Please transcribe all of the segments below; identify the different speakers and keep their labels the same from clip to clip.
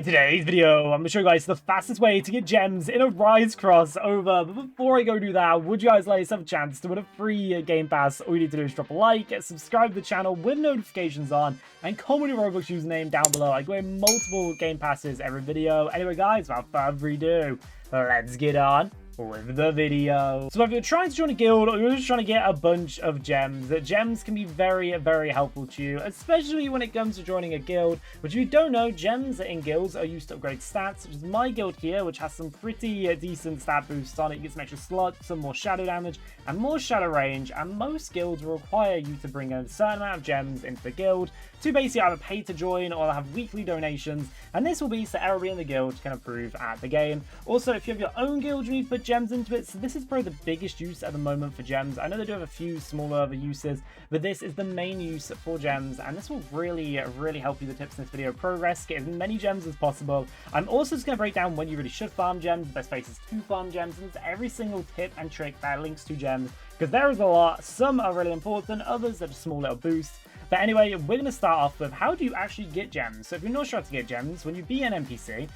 Speaker 1: In today's video, I'm going to show you guys the fastest way to get gems in a Rise crossover. But before I go do that, would you guys like to have a chance to win a free Game Pass? All you need to do is drop a like, subscribe to the channel with notifications on, and comment your Roblox username down below. I go in multiple Game Passes every video. Anyway, guys, without further ado, let's get on with the video. So if you're trying to join a guild or you're just trying to get a bunch of gems, that gems can be very, very helpful to you, especially when it comes to joining a guild. Which if you don't know, gems in guilds are used to upgrade stats, such as my guild here, which has some pretty decent stat boosts on it. You get some extra slots, some more shadow damage, and more shadow range, and most guilds will require you to bring a certain amount of gems into the guild to basically either pay to join or have weekly donations, and this will be so everybody in the guild can improve at the game. Also, if you have your own guild, you need to put gems into it, so this is probably the biggest use at the moment for gems. I know they do have a few smaller other uses, but this is the main use for gems, and this will really help you. The tips in this video: progress, get as many gems as possible. I'm also just going to break down when you really should farm gems, the best places to farm gems, and it's every single tip and trick that links to gems, because there is a lot. Some are really important, others are just small little boosts. But anyway, we're going to start off with how do you actually get gems. So if you're not sure how to get gems, when you be an NPC,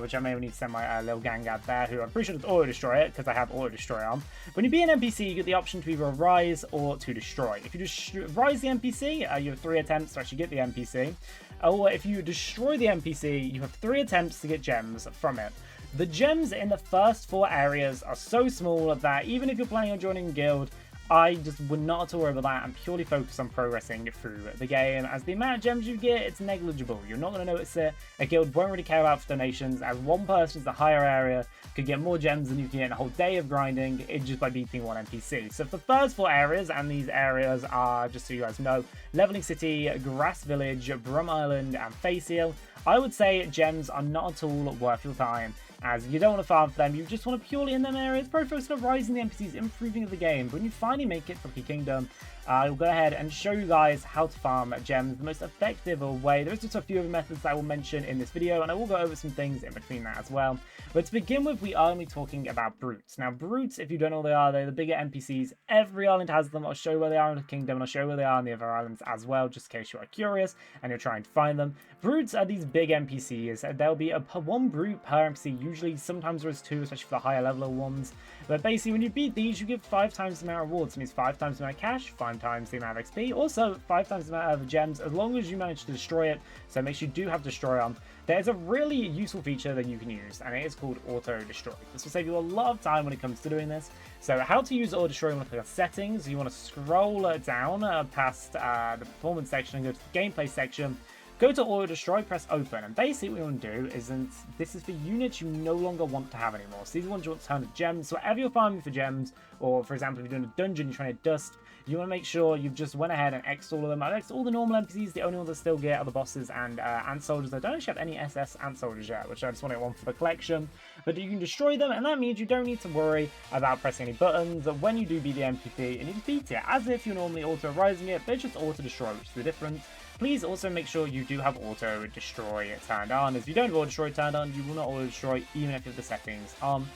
Speaker 1: which I may need to send my little gang out there, who I'm pretty sure does auto-destroy it, because I have auto-destroy on. When you be an NPC, you get the option to either rise or to destroy. If you just rise the NPC, you have 3 attempts to actually get the NPC. Or if you destroy the NPC, you have 3 attempts to get gems from it. The gems in the first 4 areas are so small that even if you're planning on joining a guild, I just would not at all worry about that and purely focus on progressing through the game, as the amount of gems you get, it's negligible. You're not going to notice it. A guild won't really care about donations, as one person in the higher area could get more gems than you can get in a whole day of grinding just by beating one NPC. So for the first 4 areas, and these areas are, just so you guys know, Leveling City, Grass Village, Brum Island, and Face Hill, I would say gems are not at all worth your time, as you don't want to farm for them. You just want to purely in them areas, probably focus on rising the NPCs, improving the game. But when you finally make it for Key Kingdom, I'll go ahead and show you guys how to farm gems the most effective way. There's just a few other methods that I will mention in this video, and I will go over some things in between that as well. But to begin with, we are going to be talking about brutes. Now, brutes, if you don't know what they are, they're the bigger NPCs. Every island has them. I'll show you where they are in the kingdom, and I'll show you where they are on the other islands as well, just in case you are curious and you're trying to find them. Brutes are these big NPCs. There'll be one brute per NPC. Usually, sometimes there's 2, especially for the higher level ones. But basically, when you beat these, you get 5 times the amount of rewards. It means 5 times the amount of cash, 5 times the amount of XP, also 5 times the amount of gems, as long as you manage to destroy it. So make sure you do have destroy on. There's a really useful feature that you can use, and it is called auto destroy. This will save you a lot of time when it comes to doing this. So how to use auto destroy? You want to click on settings. You want to scroll down past the performance section and go to the gameplay section. Go to auto destroy, press open, and basically what you want to do is, this is for units you no longer want to have anymore. So these are ones you want to turn to gems. So whatever you're farming for gems, or for example, if you're doing a dungeon, you're trying to get dust, you want to make sure you've just went ahead and X'd all of them. I've X'd all the normal NPCs. The only ones that still get are the bosses and ant soldiers. I don't actually have any SS ant soldiers yet, which I just want to get one for the collection. But you can destroy them, and that means you don't need to worry about pressing any buttons when you do beat the NPC, and you can beat it as if you're normally auto rising it, but it's just auto destroy, which is the difference. Please also make sure you do have auto destroy turned on. If you don't have auto destroy turned on, you will not auto destroy even if you have the settings on.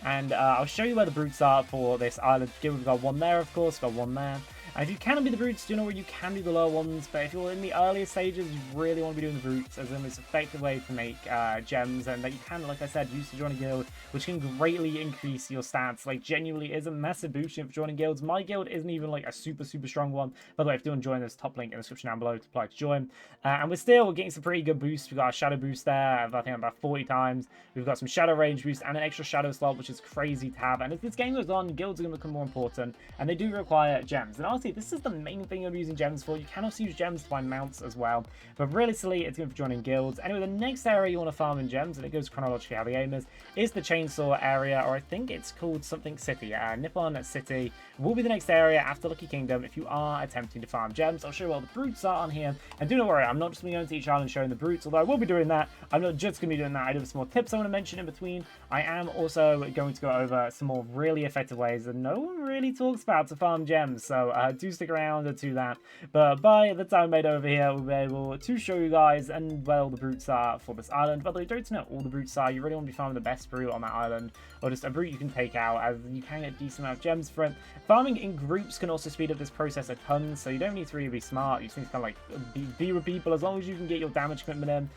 Speaker 1: And I'll show you where the brutes are for this island guild. We've got one there, of course, we've got one there. And if you cannot be the brutes, do know where you can do the lower ones, but if you're in the earlier stages, you really want to be doing the brutes as the most effective way to make gems, and that you can, like I said, use to join a guild, which can greatly increase your stats. Like, genuinely is a massive boost for joining guilds. My guild isn't even like a super strong one. By the way, if you want to join, there's a top link in the description down below to apply to join. And we're still getting some pretty good boosts. We've got our shadow boost there, I think about 40 times. We've got some shadow range boost and an extra shadow slot, which is crazy to have. And as this game goes on, guilds are going to become more important, and they do require gems. And honestly, this is the main thing you're using gems for. You can also use gems to find mounts as well, but realistically, it's good for joining guilds. Anyway, the next area you want to farm in gems, and it goes chronologically how the game is the chainsaw area, or I think it's called something city. Nippon City will be the next area after Lucky Kingdom if you are attempting to farm gems. I'll show you what the brutes are on here, and do not worry, I'm not just going to go into each island showing the brutes, although I will be doing that. I'm not just going to be doing that. I do have some more tips I want to mention in between. I am also going to go over some more really effective ways that no one really talks about to farm gems, so do stick around to that. But by the time I made over here, we'll be able to show you guys and where all the brutes are for this island. By the way, don't know all the brutes are. You really want to be farming the best brute on that island, or just a brute you can take out, as you can get a decent amount of gems for it. Farming in groups can also speed up this process a ton, so you don't need to really be smart. You just need to kind of like be with people, as long as you can get your damage commitment in.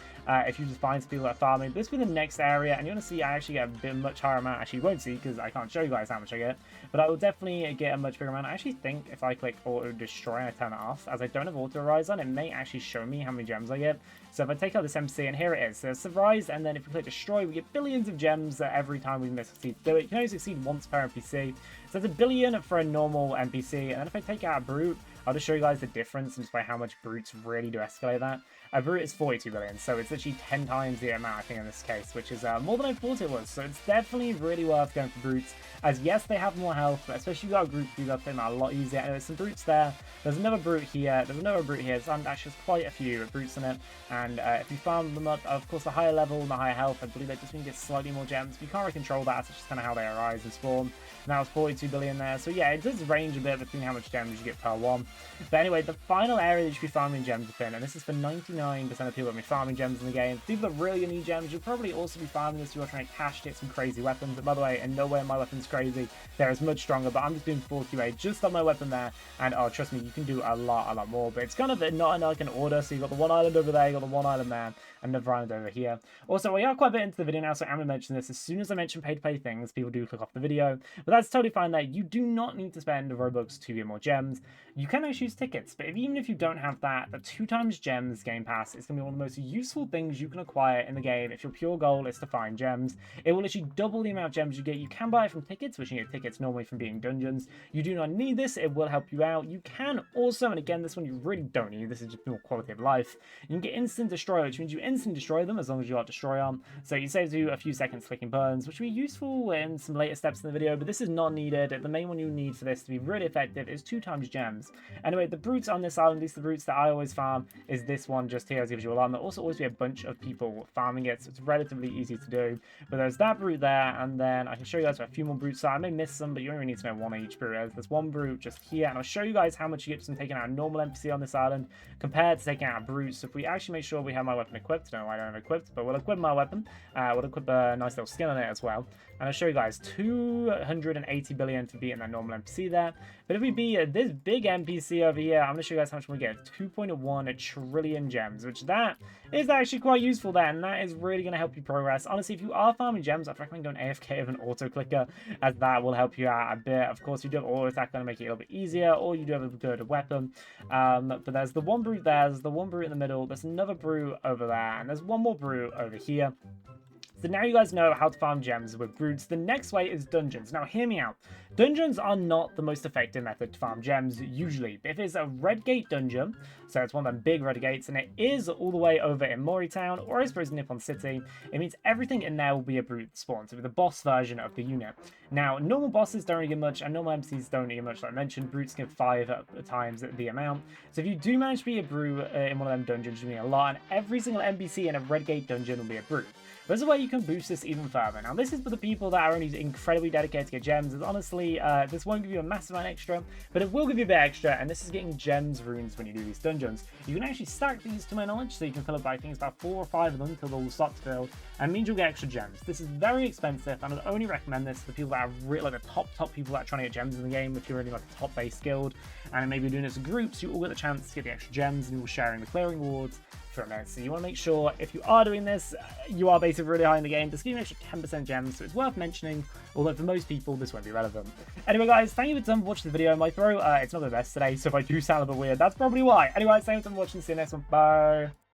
Speaker 1: If you just find some people that are farming, this will be the next area, and you want to see I actually get a bit much higher amount. Actually, you won't see because I can't show you guys how much I get, but I will definitely get a much bigger amount. I actually think if I click auto destroy and I turn it off, as I don't have auto rise on, it may actually show me how many gems I get. So if I take out this NPC, and here it is, so it's rise, and then if we click destroy, we get billions of gems every time we succeed to do it. You can only succeed once per NPC, so it's a billion for a normal NPC. And then if I take out a brute, I'll just show you guys the difference just by how much brutes really do escalate that. A brute is 42 billion, so it's literally 10 times the amount, I think, in this case, which is more than I thought it was. So it's definitely really worth going for brutes, as yes, they have more health, but especially if you've got a group, you've got to play them out a lot easier. And there's some brutes there. There's another brute here. There's another brute here. So actually, there's quite a few brutes in it. And if you farm them up, of course, the higher level and the higher health, I believe that just means you get slightly more gems. You can't really control that. It's just kind of how they arise and spawn. Now it's 42 billion there. So yeah, it does range a bit between how much gems you get per one. But anyway, the final area that you should be farming gems within, and this is for 99% of people that be farming gems in the game. People that really need gems, you'll probably also be farming this if you are trying to cash to get some crazy weapons. But by the way, in no way my weapon's crazy. They're as much stronger, but I'm just doing 4QA just on my weapon there. And oh, trust me, you can do a lot more. But it's kind of not like an order. So you've got the one island over there, you've got the one island there, and another island over here. Also, we are quite a bit into the video now, so I'm going to mention this. As soon as I mention pay-to-play things, people do click off the video. But that's totally fine there. You do not need to spend Robux to get more gems. You can actually use tickets, but even if you don't have that, the 2x gems game pass is going to be one of the most useful things you can acquire in the game if your pure goal is to find gems. It will literally double the amount of gems you get. You can buy it from tickets, which you get tickets normally from being dungeons. You do not need this. It will help you out. You can also, and again, this one you really don't need. This is just more quality of life. You can get instant destroy, which means you instantly destroy them as long as you are destroyer. So you save you a few seconds clicking burns, which will be useful in some later steps in the video, but this is not needed. The main one you need for this to be really effective is 2x gems. Anyway, the brutes on this island, at least the brutes that I always farm, is this one just here as gives you alarm. There'll also always be a bunch of people farming it, so it's relatively easy to do. But there's that brute there, and then I can show you guys where a few more brutes are. I may miss some, but you only need to know one of each brute. There's one brute just here, and I'll show you guys how much you get from taking out a normal NPC on this island compared to taking out a brute. So if we actually make sure we have my weapon equipped, no, I don't have it equipped, but we'll equip my weapon. We'll equip a nice little skin on it as well. And I'll show you guys 280 billion for beating that normal NPC there. But if we beat this big NPC over here, I'm going to show you guys how much we get. 2.1 trillion gems, which that is actually quite useful there, and that is really going to help you progress. Honestly, if you are farming gems, I'd recommend going AFK with an auto clicker, as that will help you out a bit. Of course, you do have auto attack, going to make it a little bit easier, or you do have a good weapon. But there's the one brute there, there's the one brute in the middle, there's another brute over there, and there's one more brute over here. So now you guys know how to farm gems with brutes. The next way is dungeons. Now hear me out. Dungeons are not the most effective method to farm gems usually. If it's a red gate dungeon, so it's one of them big red gates, and it is all the way over in Moritown, or I suppose Nippon City, it means everything in there will be a brute spawn, so the boss version of the unit. Now, normal bosses don't really get much, and normal MCs don't get much, like I mentioned. Brutes give 5 times the amount. So if you do manage to be a brute in one of them dungeons, you mean a lot, and every single NPC in a red gate dungeon will be a brute. There's a way you can boost this even further. Now, this is for the people that are only incredibly dedicated to get gems. And honestly, this won't give you a massive amount extra, but it will give you a bit extra, and this is getting gems runes when you do these dungeons. You can actually stack these, to my knowledge, so you can fill up, I think it's about 4 or 5 of them until they'll all start to fill, and it means you'll get extra gems. This is very expensive, and I'd only recommend this for people that are really, like the top people that are trying to get gems in the game, if you're really like a top-based guild, and maybe you're doing this in groups, you all get the chance to get the extra gems, and you're all sharing the clearing rewards from it. So you want to make sure, if you are doing this, you are basically really high in the game. Just give you an extra 10% gems, so it's worth mentioning, although for most people this won't be relevant. Anyway guys, thank you for watching the video. My throat, it's not the best today, so if I do sound a bit weird, that's probably why. Anyway, thank you for watching, see you next one, bye!